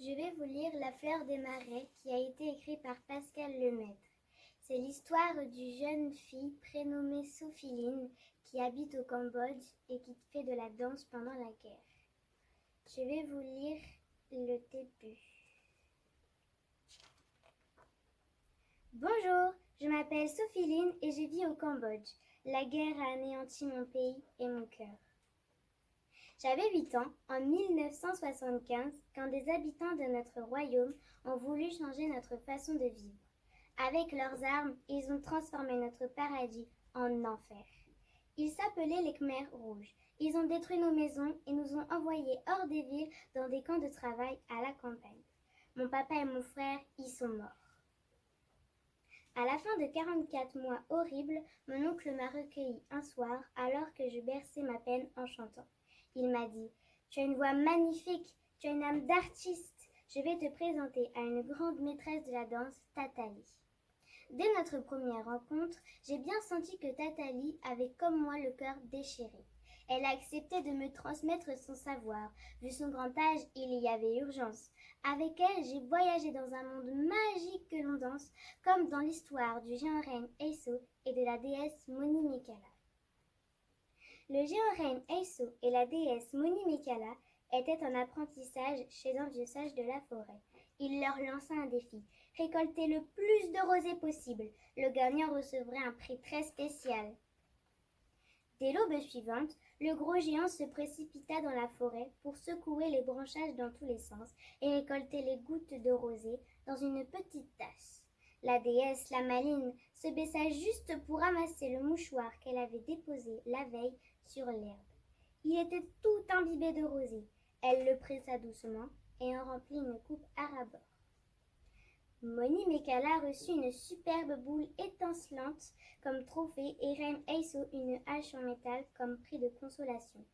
Je vais vous lire La fleur des marais qui a été écrit par Pascal Lemaître. C'est l'histoire d'une jeune fille prénommée Sophiline qui habite au Cambodge et qui fait de la danse pendant la guerre. Je vais vous lire le début. Bonjour, je m'appelle Sophiline et je vis au Cambodge. La guerre a anéanti mon pays et mon cœur. J'avais 8 ans en 1975 quand des habitants de notre royaume ont voulu changer notre façon de vivre. Avec leurs armes, ils ont transformé notre paradis en enfer. Ils s'appelaient les Khmers rouges. Ils ont détruit nos maisons et nous ont envoyés hors des villes dans des camps de travail à la campagne. Mon papa et mon frère y sont morts. À la fin de 44 mois horribles, mon oncle m'a recueilli un soir alors que je berçais ma peine en chantant. Il m'a dit « Tu as une voix magnifique, tu as une âme d'artiste. Je vais te présenter à une grande maîtresse de la danse, Tatali. » Dès notre première rencontre, j'ai bien senti que Tatali avait comme moi le cœur déchiré. Elle a accepté de me transmettre son savoir. Vu son grand âge, il y avait urgence. Avec elle, j'ai voyagé dans un monde magique que l'on danse, comme dans l'histoire du géant reine Eiso et de la déesse Moni Mekala. Le géant reine Eiso et la déesse Moni Mekala étaient en apprentissage chez un vieux sage de la forêt. Il leur lança un défi. Récolter le plus de rosée possible. Le gagnant recevrait un prix très spécial. Dès l'aube suivante, le gros géant se précipita dans la forêt pour secouer les branchages dans tous les sens et récolter les gouttes de rosée dans une petite tasse. La déesse, la maline, se baissa juste pour ramasser le mouchoir qu'elle avait déposé la veille sur l'herbe. Il était tout imbibé de rosée. Elle le pressa doucement et en remplit une coupe à ras-bord. Moni Mekala reçut une superbe boule étincelante comme trophée et reine Eiso une hache en métal comme prix de consolation.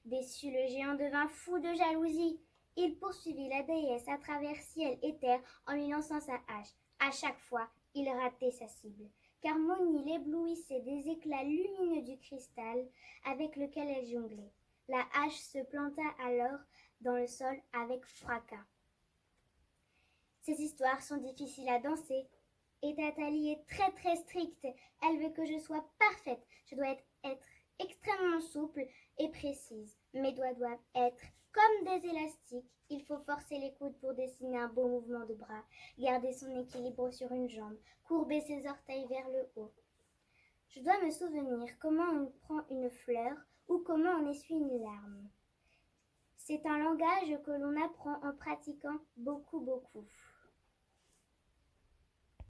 Déçu, le géant devint fou de jalousie. Il poursuivit la déesse à travers ciel et terre en lui lançant sa hache. À chaque fois, il ratait sa cible, car Moni l'éblouissait des éclats lumineux du cristal avec lequel elle jonglait. La hache se planta alors dans le sol avec fracas. Ces histoires sont difficiles à danser. Et Tatali est très très stricte. Elle veut que je sois parfaite. Je dois être extrêmement souple et précise. Mes doigts doivent être comme des élastiques. Il faut forcer les coudes pour dessiner un beau mouvement de bras, garder son équilibre sur une jambe, courber ses orteils vers le haut. Je dois me souvenir comment on prend une fleur ou comment on essuie une larme. C'est un langage que l'on apprend en pratiquant beaucoup.